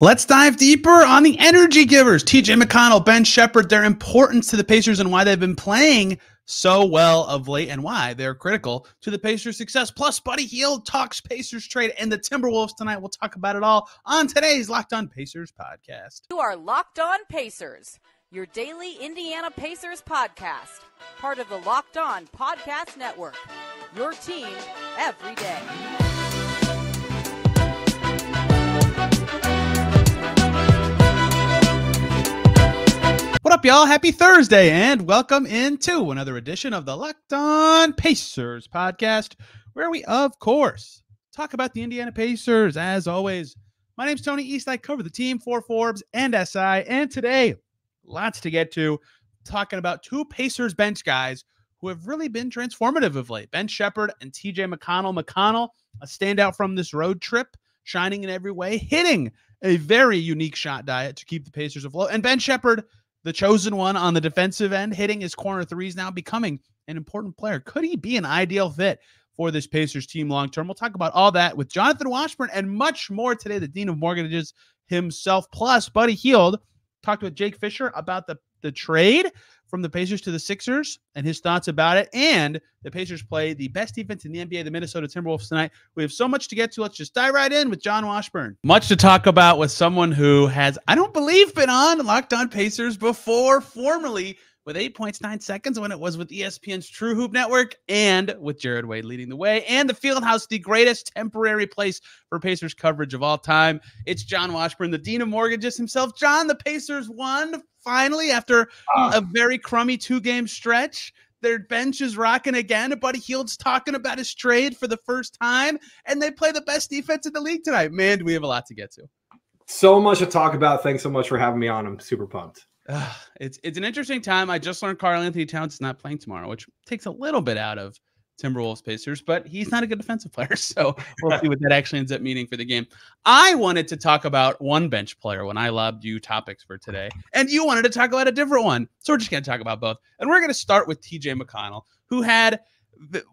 Let's dive deeper on the energy givers, TJ McConnell, Ben Sheppard, their importance to the Pacers and why they've been playing so well of late and why they're critical to the Pacers' success. Plus, Buddy Hield talks Pacers trade and the Timberwolves tonight. We'll talk about it all on today's Locked On Pacers podcast. You are Locked On Pacers, your daily Indiana Pacers podcast, part of the Locked On Podcast Network, your team every day. What up, y'all? Happy Thursday, and welcome into another edition of the Locked On Pacers podcast, where we, of course, talk about the Indiana Pacers. As always, my name's Tony East. I cover the team for Forbes and SI, and today, lots to get to, talking about two Pacers bench guys who have really been transformative of late. Ben Sheppard and TJ McConnell. McConnell, a standout from this road trip, shining in every way, hitting a very unique shot diet to keep the Pacers afloat. And Ben Sheppard, the chosen one on the defensive end, hitting his corner threes now, becoming an important player. Could he be an ideal fit for this Pacers team long-term? We'll talk about all that with Jon Washburn and much more today, the Dean of Mortgages himself. Plus, Buddy Hield talked with Jake Fisher about the trade from the Pacers to the Sixers and his thoughts about it. And the Pacers play the best defense in the NBA, the Minnesota Timberwolves, tonight. We have so much to get to. Let's just dive right in with Jon Washburn. Much to talk about with someone who has, I don't believe, been on Locked On Pacers before, formerly with 8.9 seconds when it was with ESPN's TrueHoop network, and with Jared Wade leading the way, and the Fieldhouse, the greatest temporary place for Pacers coverage of all time. It's Jon Washburn, the Dean of Mortgages himself. Jon, the Pacers won finally after a very crummy two-game stretch. Their bench is rocking again. Buddy Hield's talking about his trade for the first time, and they play the best defense in the league tonight. Man, do we have a lot to get to. So much to talk about. Thanks so much for having me on. I'm super pumped. It's an interesting time. I just learned Karl-Anthony Towns is not playing tomorrow, which takes a little bit out of Timberwolves Pacers, but he's not a good defensive player, so we'll see what that actually ends up meaning for the game. I wanted to talk about one bench player when I lobbed you topics for today, and you wanted to talk about a different one, so we're just going to talk about both. And we're going to start with TJ McConnell, who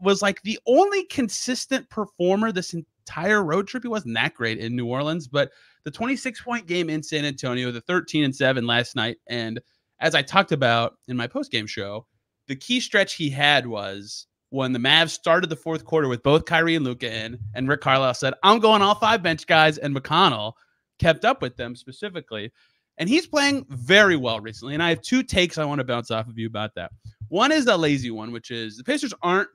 was like the only consistent performer this entire road trip. He wasn't that great in New Orleans, but the 26-point game in San Antonio, the 13-7 last night, and as I talked about in my post-game show, the key stretch he had was when the Mavs started the fourth quarter with both Kyrie and Luka in, and Rick Carlisle said, I'm going all five bench guys, and McConnell kept up with them specifically. And he's playing very well recently, and I have two takes I want to bounce off of you about that. One is the lazy one, which is the Pacers aren't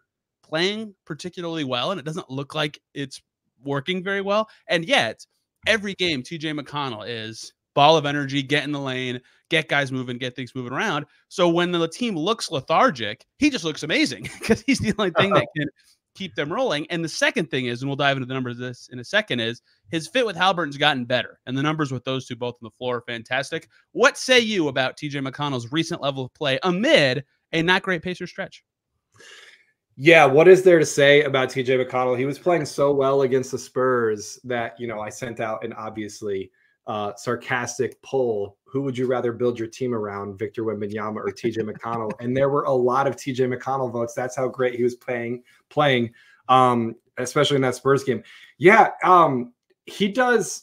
playing particularly well, and it doesn't look like it's working very well, and yet every game, TJ McConnell is ball of energy, get in the lane, get guys moving, get things moving around. So when the team looks lethargic, he just looks amazing because he's the only thing that can keep them rolling. And the second thing is, and we'll dive into the numbers of this in a second, is his fit with Haliburton's gotten better. And the numbers with those two both on the floor are fantastic. What say you about TJ McConnell's recent level of play amid a not great Pacer stretch? Yeah, what is there to say about TJ McConnell? He was playing so well against the Spurs that, I sent out an obviously sarcastic poll. Who would you rather build your team around, Victor Wembanyama or TJ McConnell? And there were a lot of TJ McConnell votes. That's how great he was playing, especially in that Spurs game. Yeah, he does.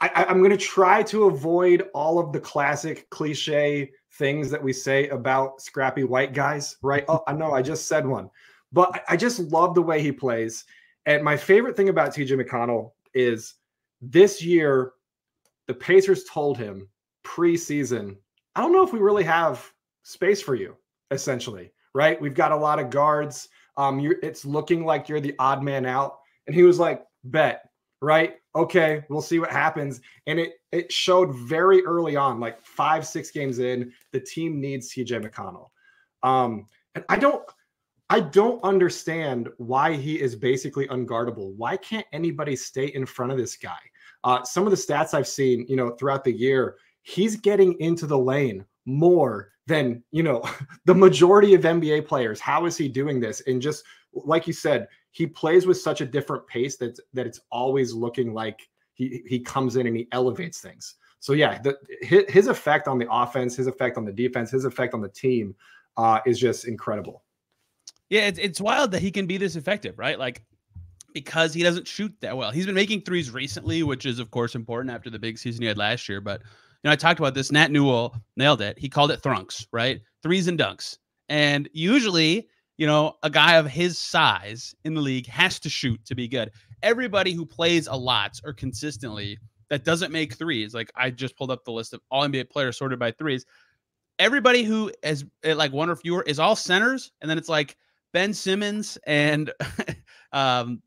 I'm going to try to avoid all of the classic cliche things that we say about scrappy white guys, right? Oh, I know I just said one, but I just love the way he plays. And my favorite thing about TJ McConnell is this year, the Pacers told him preseason, I don't know if we really have space for you, essentially, right? We've got a lot of guards. It's looking like you're the odd man out. And he was like, bet, right? Okay, we'll see what happens. And it showed very early on, like 5-6 games in, the team needs TJ McConnell. And I don't understand why he is basically unguardable. Why can't anybody stay in front of this guy? Some of the stats I've seen, throughout the year, he's getting into the lane more than, the majority of NBA players. How is he doing this? And just like you said, he plays with such a different pace that it's always looking like he comes in and he elevates things. So yeah, his effect on the offense, his effect on the defense, his effect on the team is just incredible. Yeah, it's wild that he can be this effective, right? Like because he doesn't shoot that well. He's been making threes recently, which is, of course, important after the big season he had last year. But, I talked about this. Nat Newell nailed it. He called it thrunks, right? Threes and dunks. And usually, a guy of his size in the league has to shoot to be good. Everybody who plays a lot or consistently that doesn't make threes, like I just pulled up the list of all NBA players sorted by threes. Everybody who is like one or fewer is all centers. And then it's like Ben Simmons and the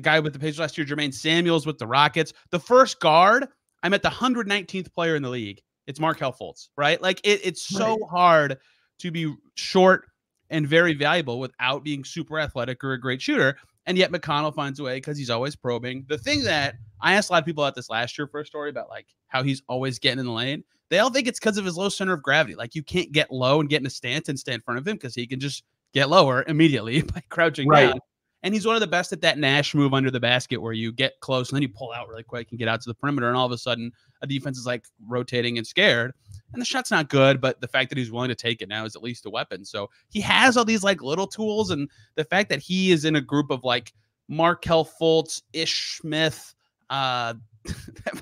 guy with the Pacers last year, Jermaine Samuels with the Rockets. The first guard, I'm at the 119th player in the league. It's Markelle Fultz, right? Like it's so hard to be short and very valuable without being super athletic or a great shooter. And yet McConnell finds a way because he's always probing. The thing that I asked a lot of people about this last year for a story about like how he's always getting in the lane. They all think it's because of his low center of gravity. Like you can't get low and get in a stance and stay in front of him because he can just get lower immediately by crouching down. And he's one of the best at that Nash move under the basket where you get close and then you pull out really quick and get out to the perimeter. And all of a sudden a defense is like rotating and scared. And the shot's not good, but the fact that he's willing to take it now is at least a weapon. So he has all these like little tools. And the fact that he is in a group of like Markelle Fultz, Ish Smith, that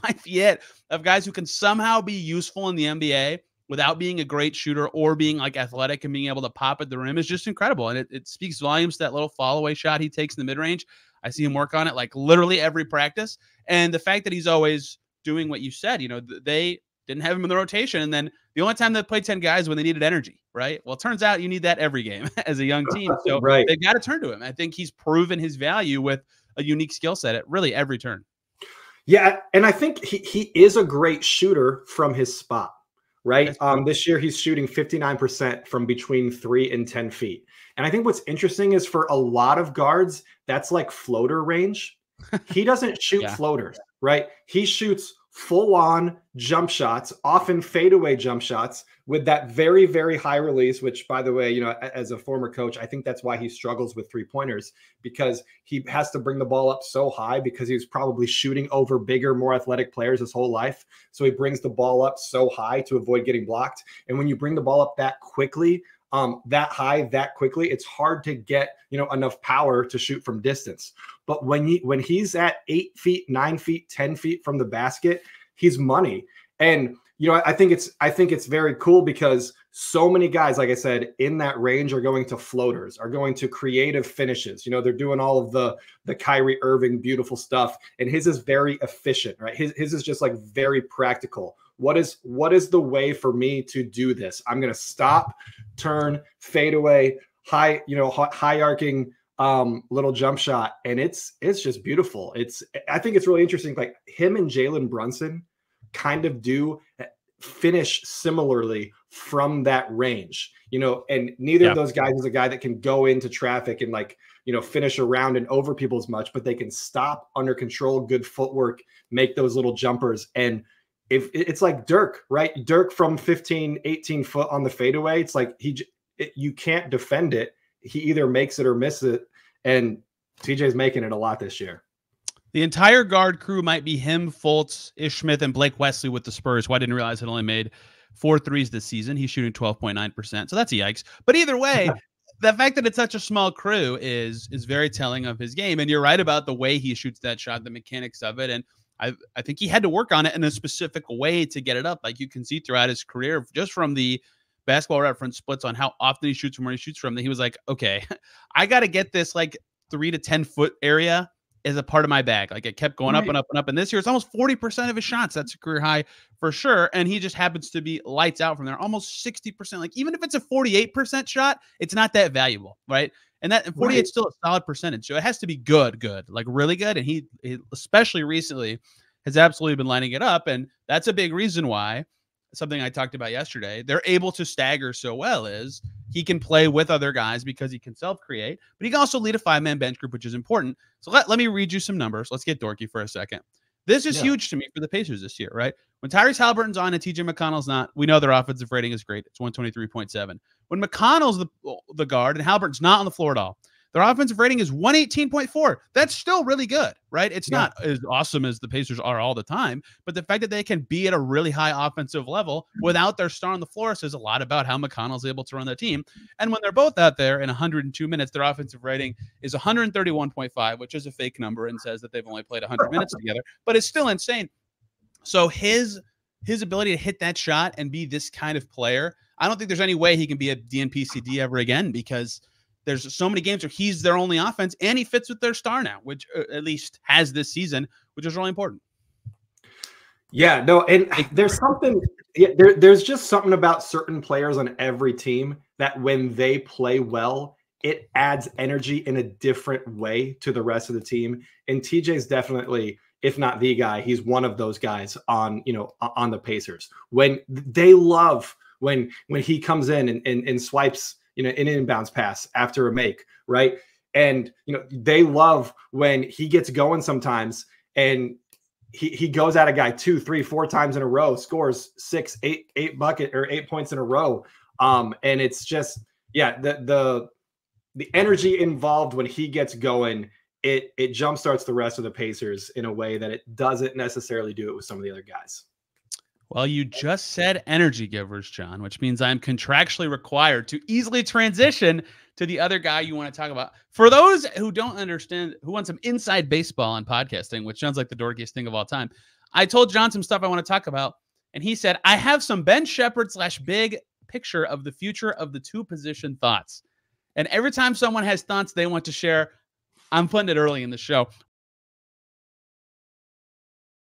might be it, of guys who can somehow be useful in the NBA without being a great shooter or being like athletic and being able to pop at the rim is just incredible. And it speaks volumes to that little fall away shot he takes in the mid range. I see him work on it like literally every practice. And the fact that he's always doing what you said, they didn't have him in the rotation. And then the only time they played 10 guys when they needed energy, right? Well, it turns out you need that every game as a young team. So they've got to turn to him. I think he's proven his value with a unique skill set at really every turn. Yeah. And I think he is a great shooter from his spot. Right. This year, he's shooting 59% from between 3 and 10 feet. And I think what's interesting is for a lot of guards, that's like floater range. He doesn't shoot floaters, right? He shoots full on jump shots, often fadeaway jump shots with that very, very high release, which, by the way, as a former coach, I think that's why he struggles with 3-pointers, because he has to bring the ball up so high because he was probably shooting over bigger, more athletic players his whole life. So he brings the ball up so high to avoid getting blocked. And when you bring the ball up that quickly, that high, that quickly, it's hard to get, enough power to shoot from distance. But when he's at 8 feet, 9 feet, 10 feet from the basket, he's money. And, I think it's very cool because so many guys, like I said, in that range are going to floaters, are going to creative finishes. They're doing all of the Kyrie Irving beautiful stuff. And his is very efficient, right? His is just like very practical. What is the way for me to do this? I'm going to stop, turn, fade away, high arcing little jump shot. And it's just beautiful. I think it's really interesting. Like him and Jalen Brunson kind of do finish similarly from that range, and neither of those guys is a guy that can go into traffic and finish around and over people as much, but they can stop under control, good footwork, make those little jumpers. And if it's like Dirk, right? Dirk from 15, 18 foot on the fadeaway, it's like you can't defend it. He either makes it or misses it. And TJ's making it a lot this year. The entire guard crew might be him, Fultz, Ish Smith, and Blake Wesley with the Spurs, who I didn't realize had only made 4 threes this season. He's shooting 12.9%. So that's a yikes. But either way, the fact that it's such a small crew is very telling of his game. And you're right about the way he shoots that shot, the mechanics of it. And I think he had to work on it in a specific way to get it up. Like you can see throughout his career, just from the Basketball Reference splits on how often he shoots from where he shoots from, that he was like, okay, I got to get this like 3 to 10 foot area as a part of my bag. Like it kept going up and up and up. And this year it's almost 40% of his shots. That's a career high for sure. And he just happens to be lights out from there, almost 60%. Like even if it's a 48% shot, it's not that valuable, right? And 48 is still a solid percentage. So it has to be good, like really good. And he especially recently has absolutely been lining it up. And that's a big reason why, something I talked about yesterday, they're able to stagger so well is he can play with other guys because he can self-create, but he can also lead a 5-man bench group, which is important. So let me read you some numbers. Let's get dorky for a second. This is huge to me for the Pacers this year, right? When Tyrese Haliburton's on and TJ McConnell's not, we know their offensive rating is great. It's 123.7. When McConnell's the guard and Haliburton's not on the floor at all, Their offensive rating is 118.4. That's still really good, right? It's not as awesome as the Pacers are all the time, but the fact that they can be at a really high offensive level without their star on the floor says a lot about how McConnell's able to run their team. And when they're both out there in 102 minutes, their offensive rating is 131.5, which is a fake number and says that they've only played 100 minutes together, but it's still insane. So his ability to hit that shot and be this kind of player, I don't think there's any way he can be a DNP-CD ever again, because there's so many games where he's their only offense and he fits with their star now, which at least has this season, which is really important. Yeah, no, and there's something, there's just something about certain players on every team that when they play well, it adds energy in a different way to the rest of the team. And TJ's definitely, if not the guy, he's one of those guys on, on the Pacers. When they love when he comes in and swipes, an inbounds pass after a make, right? And, they love when he gets going sometimes and he goes at a guy 2, 3, 4 times in a row, scores 6, 8 points in a row. And it's just, the energy involved when he gets going, it jumpstarts the rest of the Pacers in a way that it doesn't necessarily do it with some of the other guys. Well, you just said energy givers, John, which means I'm contractually required to easily transition to the other guy you want to talk about. For those who don't understand, who want some inside baseball on podcasting, which sounds like the dorkiest thing of all time, I told John some stuff I want to talk about, and he said, I have some Ben Sheppard / big picture of the future of the two position thoughts. And every time someone has thoughts they want to share, I'm putting it early in the show.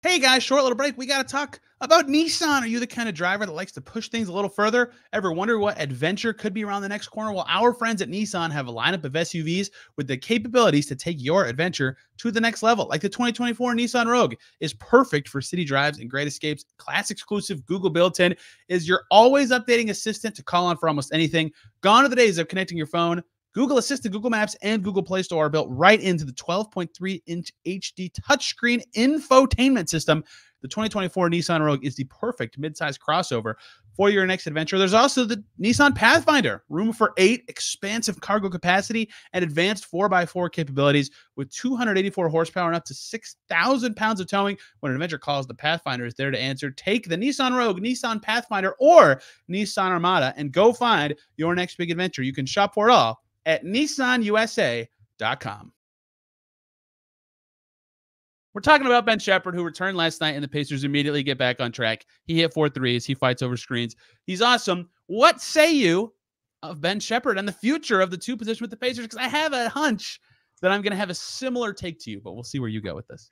Hey guys, short little break. We got to talk about Nissan. Are you the kind of driver that likes to push things a little further? Ever wonder what adventure could be around the next corner? Well, our friends at Nissan have a lineup of SUVs with the capabilities to take your adventure to the next level. Like the 2024 Nissan Rogue is perfect for city drives and great escapes. Class exclusive Google built-in is your always updating assistant to call on for almost anything. Gone are the days of connecting your phone. Google Assistant, Google Maps, and Google Play Store are built right into the 12.3-inch HD touchscreen infotainment system. The 2024 Nissan Rogue is the perfect midsize crossover for your next adventure. There's also the Nissan Pathfinder, room for 8, expansive cargo capacity, and advanced 4x4 capabilities with 284 horsepower and up to 6,000 pounds of towing. When an adventure calls, the Pathfinder is there to answer. Take the Nissan Rogue, Nissan Pathfinder, or Nissan Armada and go find your next big adventure. You can shop for it all at nissanusa.com. We're talking about Ben Sheppard, who returned last night, and the Pacers immediately get back on track. He hit 4 threes. He fights over screens. He's awesome. What say you of Ben Sheppard and the future of the two position with the Pacers? Because I have a hunch that I'm going to have a similar take to you, but we'll see where you go with this.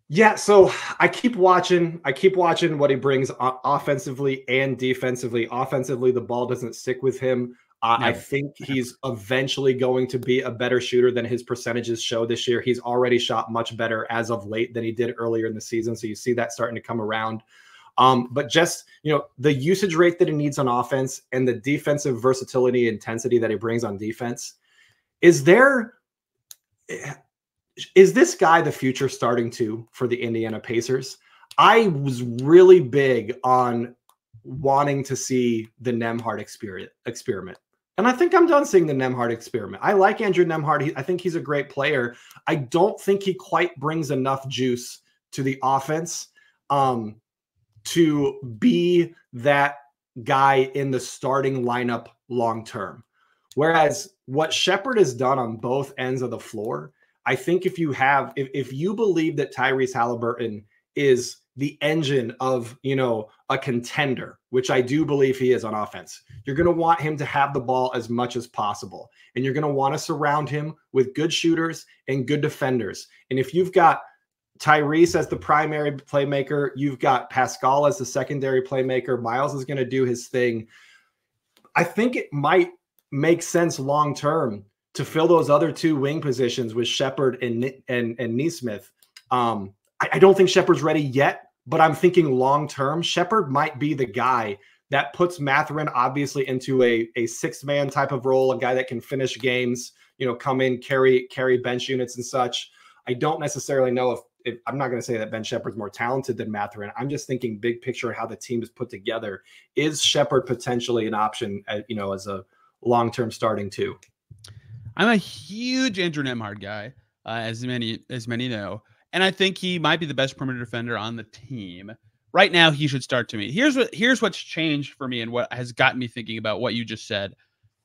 Yeah, so I keep watching what he brings offensively and defensively. Offensively, the ball doesn't stick with him. I think he's eventually going to be a better shooter than his percentages show this year. He's already shot much better as of late than he did earlier in the season. So you see that starting to come around. But just, the usage rate that he needs on offense and the defensive versatility and intensity that he brings on defense. Is this guy the future starting two for the Indiana Pacers? I was really big on wanting to see the Nembhard experiment. And I think I'm done seeing the Nembhard experiment. I like Andrew Nembhard. I think he's a great player. I don't think he quite brings enough juice to the offense to be that guy in the starting lineup long term. Whereas what Sheppard has done on both ends of the floor, I think if you believe that Tyrese Haliburton is the engine of, a contender, which I do believe he is on offense, you're going to want him to have the ball as much as possible. And you're going to want to surround him with good shooters and good defenders. And if you've got Tyrese as the primary playmaker, you've got Pascal as the secondary playmaker, Myles is going to do his thing. I think it might make sense long-term to fill those other two wing positions with Sheppard and Nesmith. I don't think Sheppard's ready yet, but I'm thinking long-term, Sheppard might be the guy that puts Mathurin obviously into a 6-man type of role, a guy that can finish games, come in, carry bench units and such. I don't necessarily know if I'm not going to say that Ben Sheppard's more talented than Mathurin. I'm just thinking big picture how the team is put together. Is Sheppard potentially an option, as a long-term starting two? I'm a huge Andrew Nembhard guy, as many know, and I think he might be the best perimeter defender on the team. Right now, he should start to me. Here's what's changed for me and what has gotten me thinking about what you just said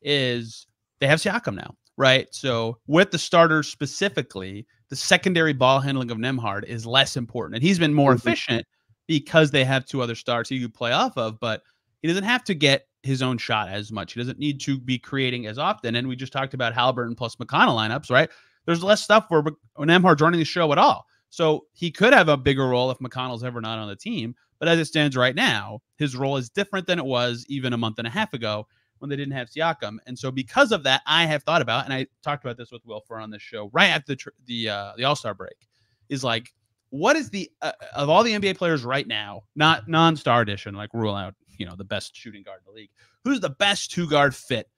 is they have Siakam now, right? So with the starters specifically, the secondary ball handling of Nembhard is less important, and he's been more efficient because they have two other stars he could play off of, but he doesn't have to get his own shot as much. He doesn't need to be creating as often. And we just talked about Haliburton plus McConnell lineups, right? There's less stuff for Nembhard running the show at all. So he could have a bigger role if McConnell's ever not on the team. But as it stands right now, his role is different than it was even a month and a half ago when they didn't have Siakam. And so because of that, I have thought about, and I talked about this with Wilfer on this show right after the All-Star break, is like, what is the of all the NBA players right now, not non-star edition, like rule out, the best shooting guard in the league, who's the best two-guard fit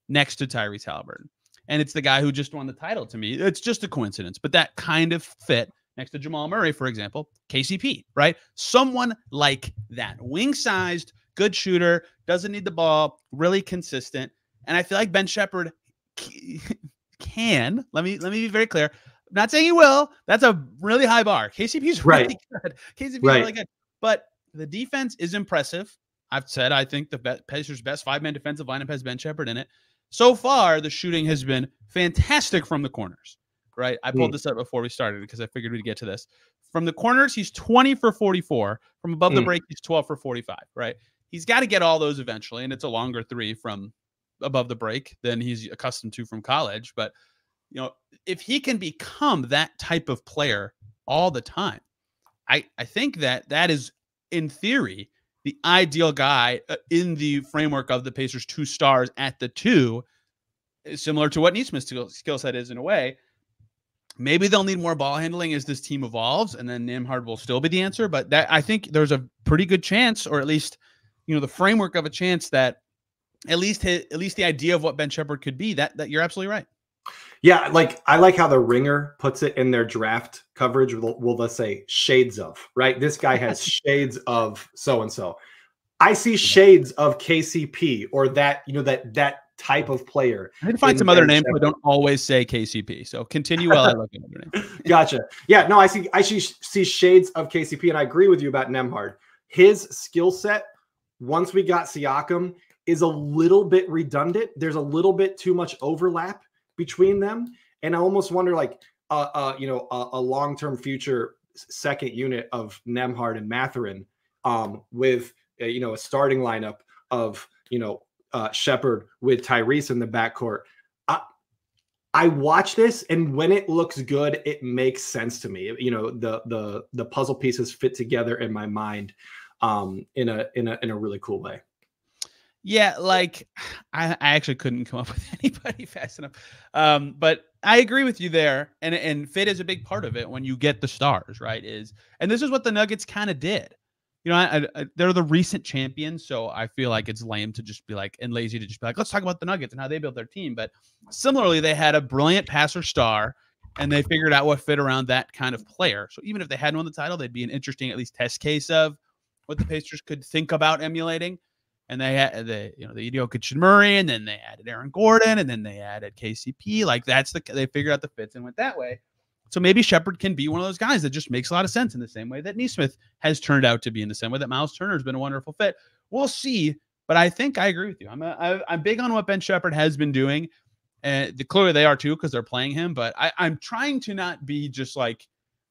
next to Tyrese Haliburton? And it's the guy who just won the title to me. It's just a coincidence, but that kind of fit next to Jamal Murray, for example, KCP, right? Someone like that, wing-sized, good shooter, doesn't need the ball, really consistent. And I feel like Ben Sheppard can, let me be very clear, I'm not saying he will. That's a really high bar. KCP's really good. KCP's really good. But the defense is impressive. I've said I think the Pacers' best five-man defensive lineup has Ben Sheppard in it. So far, the shooting has been fantastic from the corners, right? I pulled this up before we started because I figured we'd get to this. From the corners, he's 20 for 44. From above the break, he's 12 for 45, right? He's got to get all those eventually, and it's a longer three from above the break than he's accustomed to from college. But if he can become that type of player all the time, I think that is, in theory, the ideal guy in the framework of the Pacers' two stars at the two, similar to what Nesmith's skill set is in a way. Maybe they'll need more ball handling as this team evolves, and then Nembhard will still be the answer. But that, I think there's a pretty good chance, or at least, the framework of a chance that at least the idea of what Ben Sheppard could be, that you're absolutely right. Yeah, I like how the Ringer puts it in their draft coverage. Will let's say shades of, right? This guy has shades of so-and-so. I see shades of KCP or that type of player. I need to find some other names, but don't always say KCP. So continue while I look at other names. Gotcha. Yeah, no, I see shades of KCP, and I agree with you about Nembhard. His skill set, once we got Siakam, is a little bit redundant. There's a little bit too much overlap between them, and I almost wonder, a long-term future second unit of Nembhard and Mathurin, with a starting lineup of Sheppard with Tyrese in the backcourt. I watch this, and when it looks good, it makes sense to me. The puzzle pieces fit together in my mind, in a really cool way. Yeah, I actually couldn't come up with anybody fast enough. But I agree with you there. And fit is a big part of it when you get the stars, right? And this is what the Nuggets kind of did. They're the recent champions, so I feel like it's lame to just be and lazy to just be let's talk about the Nuggets and how they built their team. But similarly, they had a brilliant passer star, and they figured out what fit around that kind of player. So even if they hadn't won the title, they'd be an interesting, at least, test case of what the Pacers could think about emulating. And they had the Jokic and Murray, and then they added Aaron Gordon, and then they added KCP. They figured out the fits and went that way. So maybe Sheppard can be one of those guys that just makes a lot of sense in the same way that Nesmith has turned out to be, in the same way that Myles Turner has been a wonderful fit. We'll see, but I think I agree with you. I'm big on what Ben Sheppard has been doing, and clearly they are too because they're playing him. But I'm trying to not be just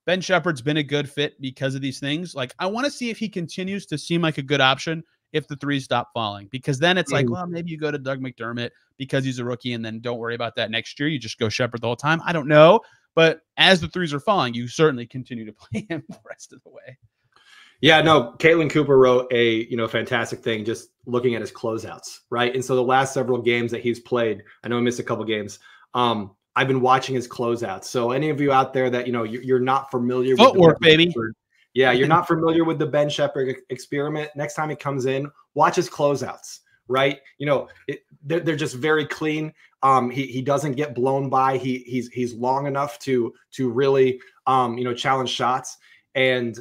Ben Sheppard's been a good fit because of these things. I want to see if he continues to seem like a good option if the threes stop falling, because then it's well, maybe you go to Doug McDermott because he's a rookie, and then don't worry about that next year. You just go Sheppard the whole time. I don't know. But as the threes are falling, you certainly continue to play him the rest of the way. Yeah, no, Caitlin Cooper wrote a fantastic thing just looking at his closeouts, right? And so the last several games that he's played, I know he missed a couple games. I've been watching his closeouts. So any of you out there that you're not familiar with footwork, baby. Yeah, you're not familiar with the Ben Sheppard experiment. Next time he comes in, watch his closeouts, right? They're just very clean. He doesn't get blown by. He's long enough to really challenge shots. And,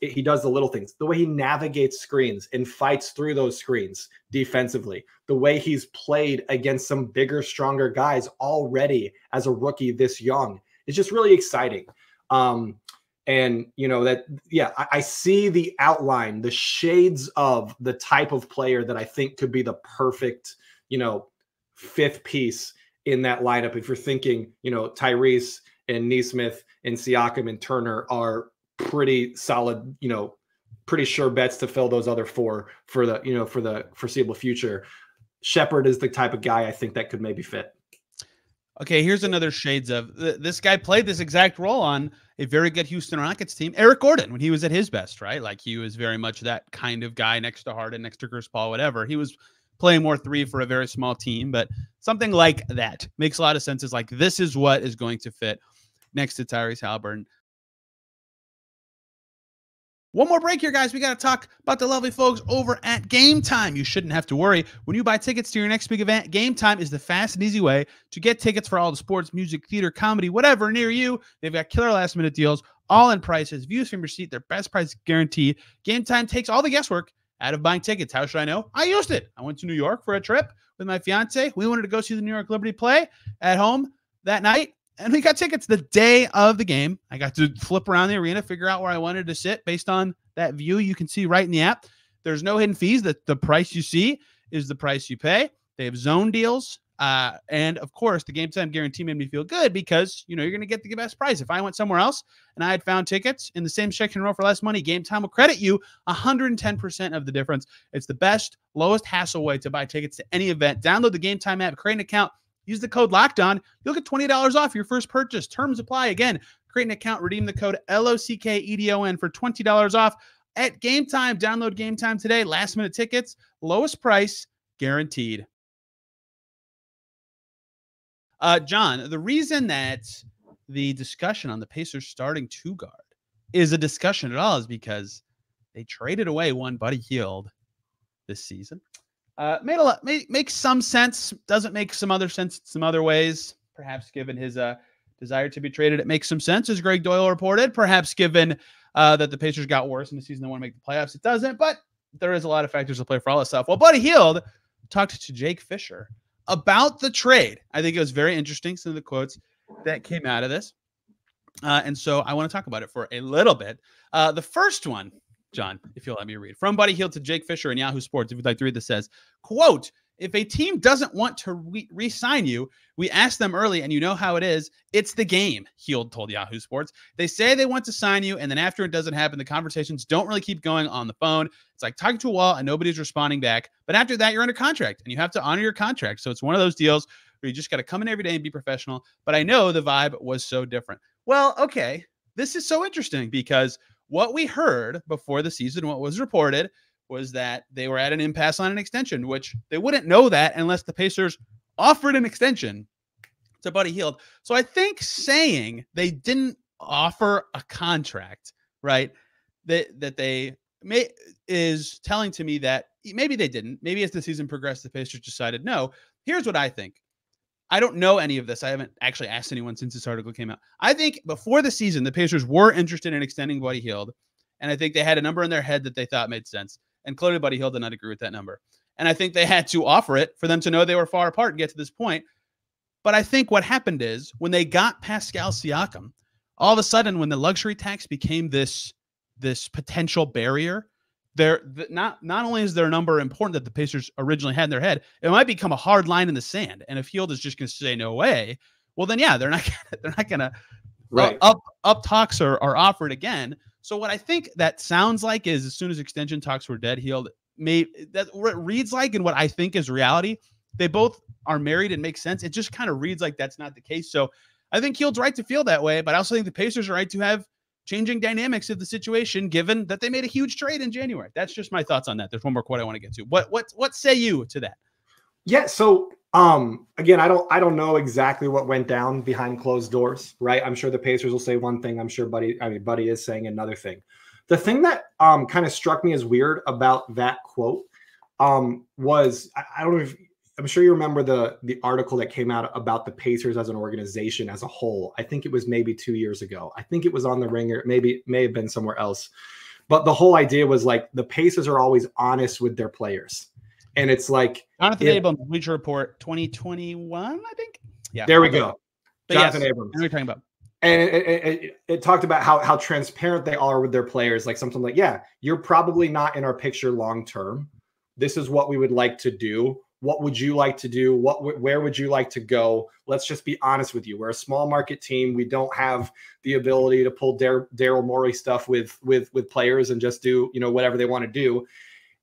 he does the little things, the way he navigates screens and fights through those screens defensively, the way he's played against some bigger, stronger guys already as a rookie this young. It's just really exciting. I see the outline, the shades of the type of player that I think could be the perfect, fifth piece in that lineup. If you're thinking, Tyrese and Nesmith and Siakam and Turner are pretty solid, pretty sure bets to fill those other four for the foreseeable future. Sheppard is the type of guy I think that could maybe fit. Okay, here's another shades of this guy played this exact role on a very good Houston Rockets team, Eric Gordon, when he was at his best, right? Like he was very much that kind of guy next to Harden, next to Chris Paul, whatever. He was playing more three for a very small team, but something like that makes a lot of sense. Is like, this is what is going to fit next to Tyrese Haliburton. One more break here, guys. We got to talk about the lovely folks over at Game Time. You shouldn't have to worry. When you buy tickets to your next big event, Game Time is the fast and easy way to get tickets for all the sports, music, theater, comedy, whatever near you. They've got killer last-minute deals, all-in prices, views from your seat, their best price guaranteed. Game Time takes all the guesswork out of buying tickets. How should I know? I used it. I went to New York for a trip with my fiance. We wanted to go see the New York Liberty play at home that night. And we got tickets the day of the game. I got to flip around the arena, figure out where I wanted to sit based on that view you can see right in the app. There's no hidden fees. The price you see is the price you pay. They have zone deals. And of course, the Game Time guarantee made me feel good because, you're going to get the best price. If I went somewhere else and I had found tickets in the same section row for less money, Game Time will credit you 110% of the difference. It's the best, lowest hassle way to buy tickets to any event. Download the Game Time app, create an account, use the code LOCKEDON. You'll get $20 off your first purchase. Terms apply. Again, create an account, redeem the code LOCKEDON for $20 off at Game Time. Download Game Time today. Last minute tickets, lowest price guaranteed. John, the reason that the discussion on the Pacers starting two guard is a discussion at all is they traded away one Buddy Hield this season. Makes some sense. Doesn't make some other sense in some other ways. Perhaps given his desire to be traded, it makes some sense, as Greg Doyle reported. Perhaps given that the Pacers got worse in the season, they want to make the playoffs, it doesn't. But there is a lot of factors to play for all this stuff. Well, Buddy Hield talked to Jake Fisher about the trade. I think it was very interesting, some of the quotes that came out of this. And so I want to talk about it for a little bit. The first one, John, if you'll let me read, from Buddy Hield to Jake Fisher in Yahoo Sports, if you'd like to read this, says, quote, "If a team doesn't want to re-sign you, we ask them early, and you know how it is. It's the game," Hield told Yahoo Sports. "They say they want to sign you, and then after it doesn't happen, the conversations don't really keep going on the phone. It's like talking to a wall, and nobody's responding back. But after that, you're under contract, and you have to honor your contract. So it's one of those deals where you just got to come in every day and be professional. But I know the vibe was so different." Well, okay, this is so interesting because what we heard before the season, what was reported, was that they were at an impasse on an extension, which they wouldn't know that unless the Pacers offered an extension to Buddy Hield. So I think saying they didn't offer a contract, right, that they may is telling to me that maybe they didn't. Maybe as the season progressed, the Pacers decided no. Here's what I think. I don't know any of this. I haven't actually asked anyone since this article came out. I think before the season, the Pacers were interested in extending Buddy Hield, and I think they had a number in their head that they thought made sense. And clearly Buddy Hield did not agree with that number. And I think they had to offer it for them to know they were far apart and get to this point. But I think what happened is when they got Pascal Siakam, all of a sudden when the luxury tax became this potential barrier, not only is their number important that the Pacers originally had in their head, it might become a hard line in the sand. And if Hield is just going to say no way, well then yeah, they're not going to right. up talks are offered again. So what I think that sounds like is as soon as extension talks were dead, Hield that's what it reads like, and what I think is reality. They both are married and makes sense. It just kind of reads like that's not the case. So I think Hield's right to feel that way, but I also think the Pacers are right to have changing dynamics of the situation, given that they made a huge trade in January. That's just my thoughts on that. There's one more quote I want to get to. What say you to that? Yeah. So again, I don't know exactly what went down behind closed doors, right? I'm sure the Pacers will say one thing. I'm sure Buddy is saying another thing. The thing that kind of struck me as weird about that quote was, I don't know if I'm sure you remember the article that came out about the Pacers as an organization as a whole. I think it was maybe 2 years ago. I think it was on The Ringer. Maybe it may have been somewhere else. But the whole idea was like the Pacers are always honest with their players. And it's like Jonathan Abrams, Bleacher Report 2021, I think. Yeah. There we go. But Jonathan yes, Abrams. what are we talking about? And it talked about how transparent they are with their players. Like something like, yeah, you're probably not in our picture long term. This is what we would like to do. What would you like to do? Where would you like to go? Let's just be honest with you. We're a small market team. We don't have the ability to pull Daryl Morey stuff with players and just do, whatever they want to do.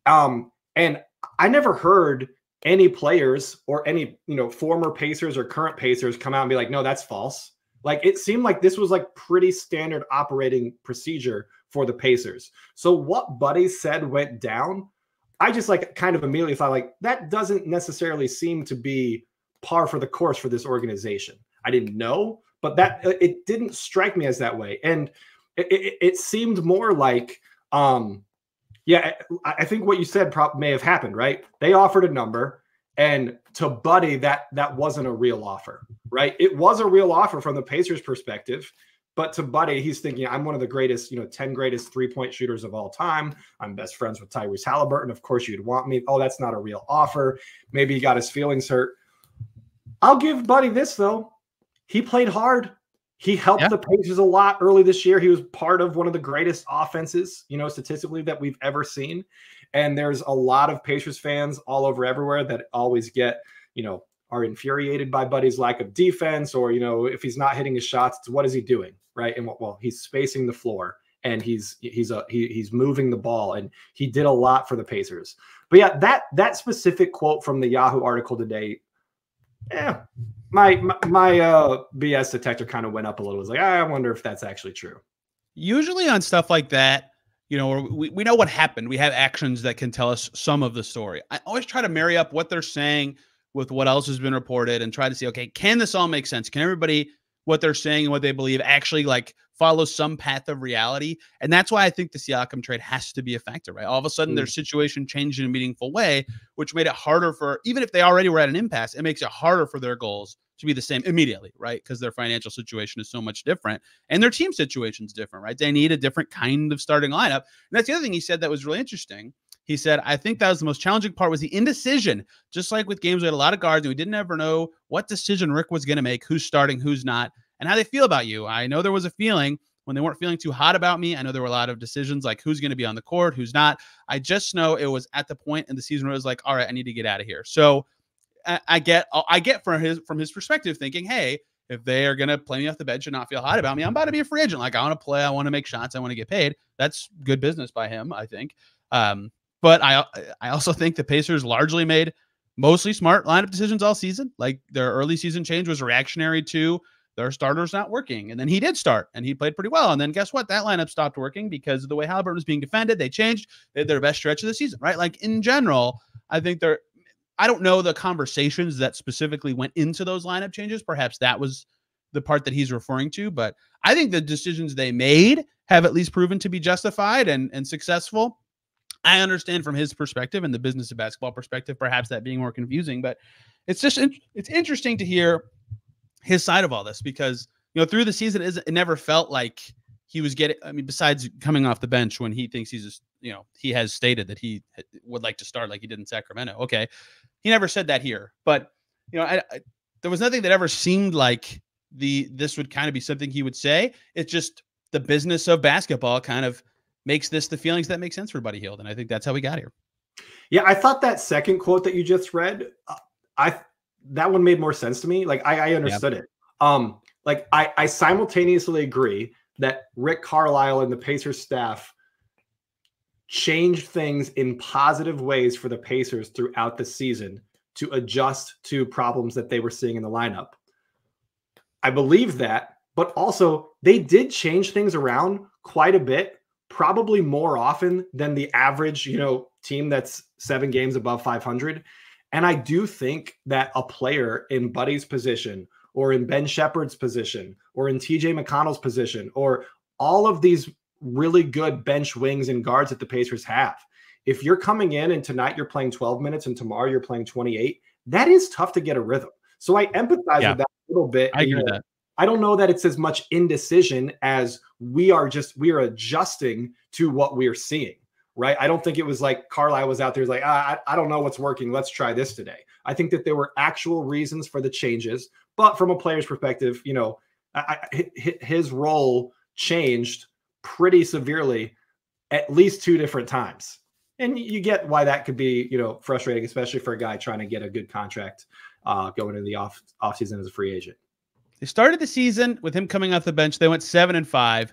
And I never heard any players or any, former Pacers or current Pacers come out and be like, no, that's false. Like it seemed like this was like pretty standard operating procedure for the Pacers. So what Buddy said went down. I just like kind of immediately thought like that doesn't necessarily seem to be par for the course for this organization. I didn't know, but that it didn't strike me as that way. And it seemed more like, yeah, I think what you said may have happened, right? They offered a number, and to Buddy, that wasn't a real offer, right? It was a real offer from the Pacers' perspective. But to Buddy, he's thinking, I'm one of the greatest, 10 greatest three-point shooters of all time. I'm best friends with Tyrese Haliburton. Of course, you'd want me. Oh, that's not a real offer. Maybe he got his feelings hurt. I'll give Buddy this, though. He played hard. He helped the Pacers a lot early this year. He was part of one of the greatest offenses, statistically that we've ever seen. And there's a lot of Pacers fans all over everywhere that always get, are infuriated by Buddy's lack of defense, or, if he's not hitting his shots, it's what is he doing? Right. And well, he's spacing the floor and he's moving the ball, and he did a lot for the Pacers. But yeah, that specific quote from the Yahoo article today, my BS detector kind of went up a little. It was like, I wonder if that's actually true. Usually on stuff like that, we know what happened. We have actions that can tell us some of the story. I always try to marry up what they're saying with what else has been reported and try to see, okay, can this all make sense? Can everybody, what they're saying and what they believe, actually like follow some path of reality? And that's why I think the Siakam trade has to be a factor, right? All of a sudden their situation changed in a meaningful way, which made it harder for, even if they already were at an impasse, it makes it harder for their goals to be the same immediately, right? Because their financial situation is so much different and their team situation is different, right? They need a different kind of starting lineup. And that's the other thing he said that was really interesting. He said, I think that was the most challenging part, was the indecision. Just like with games, we had a lot of guards and we didn't ever know what decision Rick was going to make, who's starting, who's not, and how they feel about you. I know there was a feeling when they weren't feeling too hot about me. I know there were a lot of decisions like who's going to be on the court, who's not. I just know it was at the point in the season where it was like, all right, I need to get out of here. So I get from his perspective thinking, hey, if they are going to play me off the bench and not feel hot about me, I'm about to be a free agent. Like I want to play, I want to make shots, I want to get paid. That's good business by him, I think. But I also think the Pacers largely made mostly smart lineup decisions all season. Like their early season change was reactionary to their starters not working. And then he did start and he played pretty well. And then guess what? That lineup stopped working because of the way Haliburton was being defended. They changed. They had their best stretch of the season, right? Like in general, I think I don't know the conversations that specifically went into those lineup changes. Perhaps that was the part that he's referring to. But I think the decisions they made have at least proven to be justified and successful. I understand from his perspective and the business of basketball perspective, perhaps that being more confusing, but it's interesting to hear his side of all this because, through the season, it never felt like he was getting, besides coming off the bench when he thinks he's, he has stated that he would like to start like he did in Sacramento. Okay. He never said that here, but, there was nothing that ever seemed like this would kind of be something he would say. It's just the business of basketball kind of makes this the feelings that make sense for Buddy Hield. And I think that's how we got here. Yeah. I thought that second quote that you just read, that one made more sense to me. Like I understood it. I simultaneously agree that Rick Carlisle and the Pacers staff changed things in positive ways for the Pacers throughout the season to adjust to problems that they were seeing in the lineup. I believe that, but also they did change things around quite a bit, probably more often than the average, team that's 7 games above 500. And I do think that a player in Buddy's position or in Ben Sheppard's position or in TJ McConnell's position or all of these really good bench wings and guards that the Pacers have, if you're coming in and tonight you're playing 12 minutes and tomorrow you're playing 28, that is tough to get a rhythm. So I empathize with that a little bit. I agree with that. I don't know that it's as much indecision as we are adjusting to what we are seeing, right? I don't think it was like Carlisle was out there like, I don't know what's working. Let's try this today. I think that there were actual reasons for the changes, but from a player's perspective, you know, his role changed pretty severely at least 2 different times. And you get why that could be, you know, frustrating, especially for a guy trying to get a good contract going into the offseason as a free agent. They started the season with him coming off the bench. They went 7-5.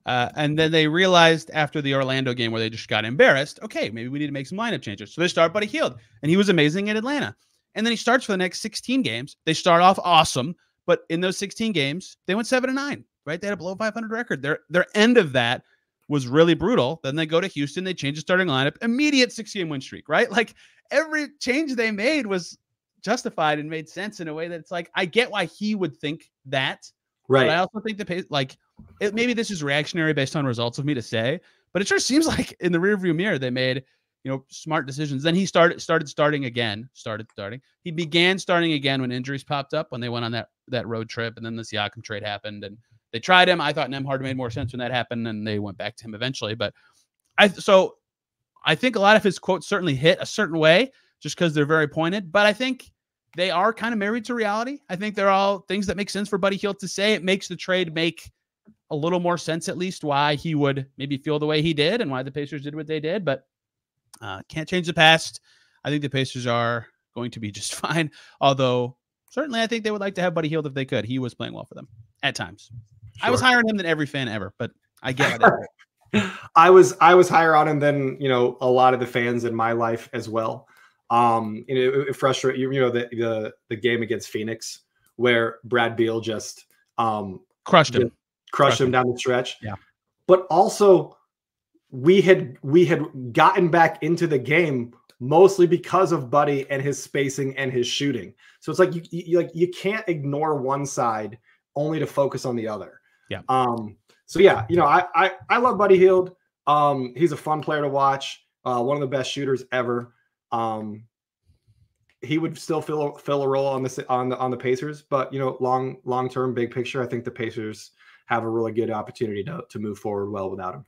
And then they realized after the Orlando game where they just got embarrassed, okay, maybe we need to make some lineup changes. So they start Buddy Hield, and he was amazing in Atlanta. And then he starts for the next 16 games. They start off awesome, but in those 16 games, they went 7-9, right? They had a below 500 record. Their end of that was really brutal. Then they go to Houston. They change the starting lineup. Immediate 6-game win streak, right? Like every change they made was justified and made sense in a way that it's like, I get why he would think that. Right. But I also think maybe this is reactionary based on results of me to say, but it sure seems like in the rearview mirror, they made, you know, smart decisions. Then he started starting again. He began starting again when injuries popped up, when they went on that road trip, and then the Siakam trade happened and they tried him. I thought Nembhard made more sense when that happened, and they went back to him eventually. But I think a lot of his quotes certainly hit a certain way just because they're very pointed, but I think they are kind of married to reality. I think they're all things that make sense for Buddy Hield to say. It makes the trade make a little more sense, at least, why he would maybe feel the way he did and why the Pacers did what they did. But can't change the past. I think the Pacers are going to be just fine. Although, certainly, I think they would like to have Buddy Hield if they could. He was playing well for them at times. Sure. I was higher on him than every fan ever, but I get it. I was higher on him than, you know, a lot of the fans in my life as well. It frustrated you know, the game against Phoenix where Brad Beal just crushed him down the stretch. Yeah. But also we had gotten back into the game mostly because of Buddy and his spacing and his shooting. So it's like you can't ignore one side only to focus on the other. Yeah. So yeah, you know, I love Buddy Hield. He's a fun player to watch. One of the best shooters ever. He would still fill a role on the Pacers, but you know, long term, big picture, I think the Pacers have a really good opportunity to move forward well without him.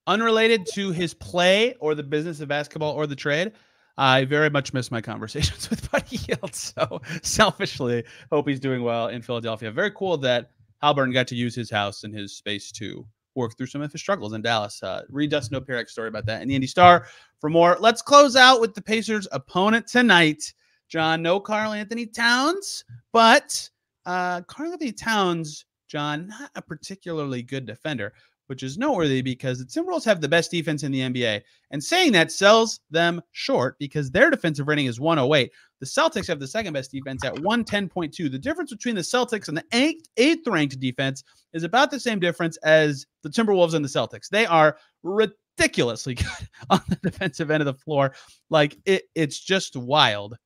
Unrelated to his play or the business of basketball or the trade, I very much miss my conversations with Buddy Hield. So selfishly, hope he's doing well in Philadelphia. Very cool that Haliburton got to use his house and his space to work through some of his struggles in Dallas. Read Dustin O'Perek's story about that in the Indy Star for more. Let's close out with the Pacers' opponent tonight. John, no Karl-Anthony Towns, but Karl-Anthony Towns, John, not a particularly good defender, which is noteworthy because the Timberwolves have the best defense in the NBA. And saying that sells them short because their defensive rating is 108. The Celtics have the second best defense at 110.2. The difference between the Celtics and the eighth ranked defense is about the same difference as the Timberwolves and the Celtics. They are ridiculously good on the defensive end of the floor. Like it's just wild.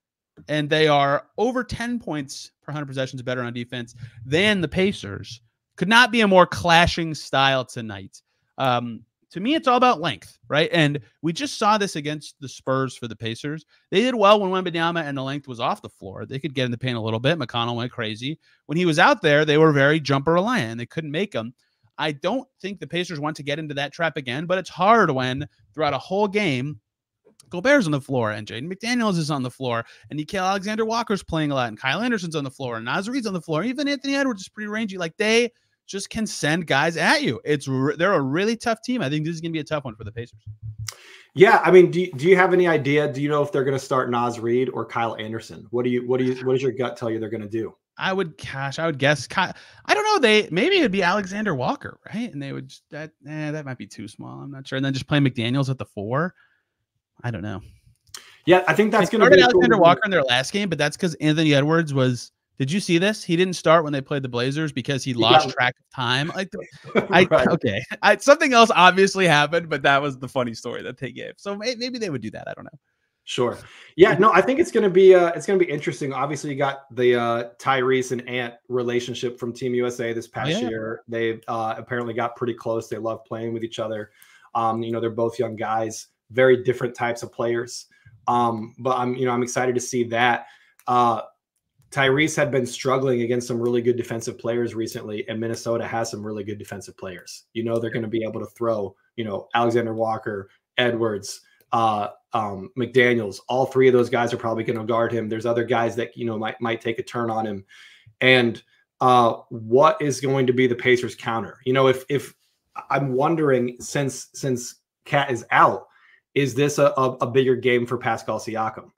And they are over 10 points per 100 possessions better on defense than the Pacers. Could not be a more clashing style tonight. To me, it's all about length, right? And we just saw this against the Spurs for the Pacers. They did well when Wembanyama and the length was off the floor. They could get in the paint a little bit. McConnell went crazy. When he was out there, they were very jumper reliant, and they couldn't make him. I don't think the Pacers want to get into that trap again, but it's hard when throughout a whole game, Gobert's on the floor, and Jaden McDaniels is on the floor, and Nickeil Alexander-Walker's playing a lot, and Kyle Anderson's on the floor, and Naz Reid's on the floor. Even Anthony Edwards is pretty rangy. Like, they just can send guys at you. They're a really tough team. I think this is going to be a tough one for the Pacers. Yeah, I mean, do you have any idea? Do you know if they're going to start Naz Reid or Kyle Anderson? What does your gut tell you they're going to do? I would guess. I don't know. Maybe it would be Alexander Walker, right? And they would that might be too small. I'm not sure. And then just play McDaniels at the 4. I don't know. Yeah, I think that's going to be Alexander Walker in their last game, but that's because Anthony Edwards was. Did you see this? He didn't start when they played the Blazers because he lost track of time. Okay. Something else obviously happened, but that was the funny story that they gave. So maybe they would do that. I don't know. Sure. Yeah. No, I think it's going to be interesting. Obviously, you got the Tyrese and Ant relationship from Team USA this past year. They've apparently got pretty close. They love playing with each other. They're both young guys, very different types of players. But I'm excited to see that. Tyrese had been struggling against some really good defensive players recently, and Minnesota has some really good defensive players. You know, they're going to be able to throw, you know, Alexander Walker, Edwards, McDaniels. All three of those guys are probably going to guard him. There's other guys that, you know, might take a turn on him. And what is going to be the Pacers counter? You know, if I'm wondering, since Cat is out, is this a bigger game for Pascal Siakam?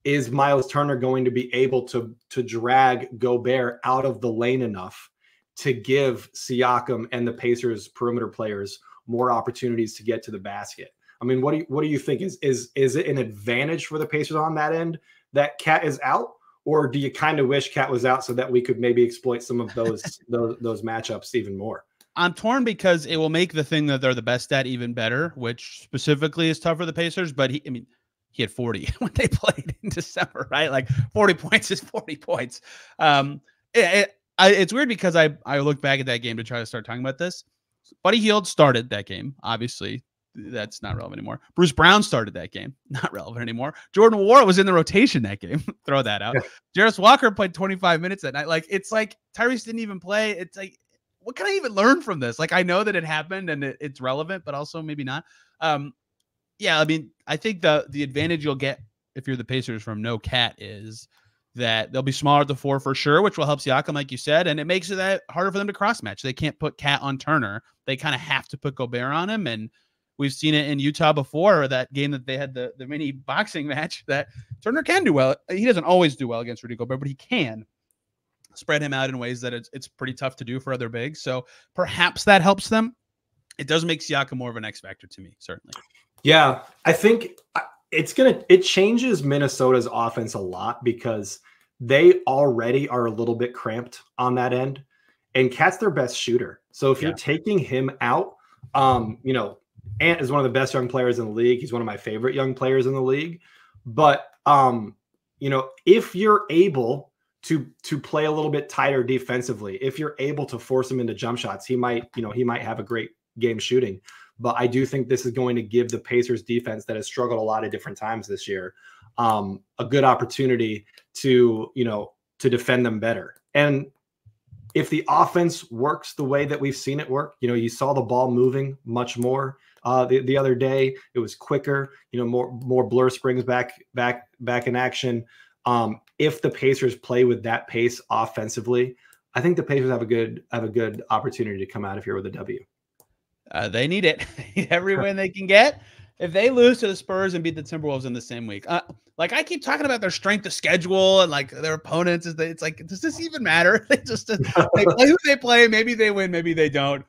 Is Myles Turner going to be able to drag Gobert out of the lane enough to give Siakam and the Pacers perimeter players more opportunities to get to the basket? I mean, what do you think? Is it an advantage for the Pacers on that end that Cat is out, or do you kind of wish Cat was out so that we could maybe exploit some of those matchups even more? I'm torn because it will make the thing that they're the best at even better, which specifically is tough for the Pacers. But he had 40 when they played in December, right? Like 40 points is 40 points. It's weird because I look back at that game to try to start talking about this. Buddy Hield started that game. Obviously, that's not relevant anymore. Bruce Brown started that game. Not relevant anymore. Jordan Ward was in the rotation that game. Throw that out. Jarris Walker played 25 minutes that night. Like, it's like Tyrese didn't even play. It's like, what can I even learn from this? Like, I know that it happened and it's relevant, but also maybe not. Yeah, I mean, I think the advantage you'll get if you're the Pacers from no Cat is that they'll be smaller at the 4 for sure, which will help Siakam, like you said, and it makes it that harder for them to cross match. They can't put Cat on Turner. They kind of have to put Gobert on him, and we've seen it in Utah before, or that game that they had the mini boxing match, that Turner can do well. He doesn't always do well against Rudy Gobert, but he can spread him out in ways that it's pretty tough to do for other bigs. So perhaps that helps them. It does make Siakam more of an X factor to me, certainly. Yeah, I think it changes Minnesota's offense a lot because they already are a little bit cramped on that end, and Cat's their best shooter. So if you're taking him out, you know, Ant is one of the best young players in the league. He's one of my favorite young players in the league. But you know, if you're able to play a little bit tighter defensively, if you're able to force him into jump shots, he might have a great game shooting. But I do think this is going to give the Pacers defense that has struggled a lot of different times this year a good opportunity to defend them better. And if the offense works the way that we've seen it work, you know, you saw the ball moving much more the other day. It was quicker, you know, more blur springs back in action. If the Pacers play with that pace offensively, I think the Pacers have a good opportunity to come out of here with a W. They need it. Every win they can get. If they lose to the Spurs and beat the Timberwolves in the same week, like I keep talking about their strength of schedule and like their opponents, it's like, does this even matter? They play who they play. Maybe they win, maybe they don't.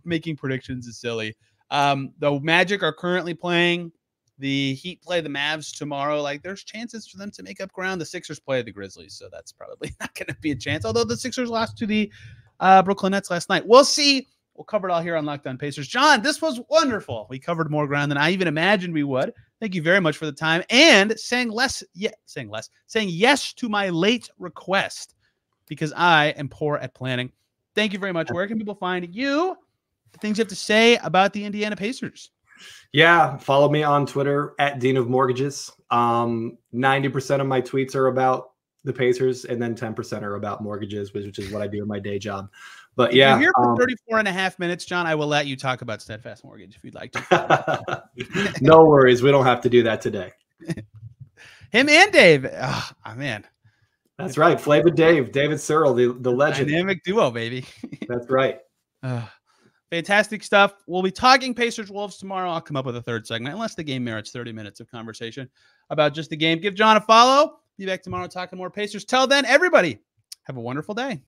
Making predictions is silly. The Magic are currently playing. The Heat play the Mavs tomorrow. Like, there's chances for them to make up ground. The Sixers play the Grizzlies, so that's probably not going to be a chance. Although the Sixers lost to the Brooklyn Nets last night. We'll see. We'll cover it all here on Locked On Pacers. John, this was wonderful. We covered more ground than I even imagined we would. Thank you very much for the time and saying yes to my late request because I am poor at planning. Thank you very much. Where can people find you? The things you have to say about the Indiana Pacers. Yeah, follow me on Twitter at Dean of Mortgages. 90% of my tweets are about the Pacers, and then 10% are about mortgages, which is what I do in my day job. But yeah, if you're here for 34 and a half minutes, John, I will let you talk about Steadfast Mortgage if you'd like to. No worries. We don't have to do that today. Him and Dave. Oh, man. That's right. Flavor Dave, David Searle, the legend. Dynamic duo, baby. That's right. Fantastic stuff. We'll be talking Pacers Wolves tomorrow. I'll come up with a third segment, unless the game merits 30 minutes of conversation about just the game. Give John a follow. Be back tomorrow talking more Pacers. Till then, everybody, have a wonderful day.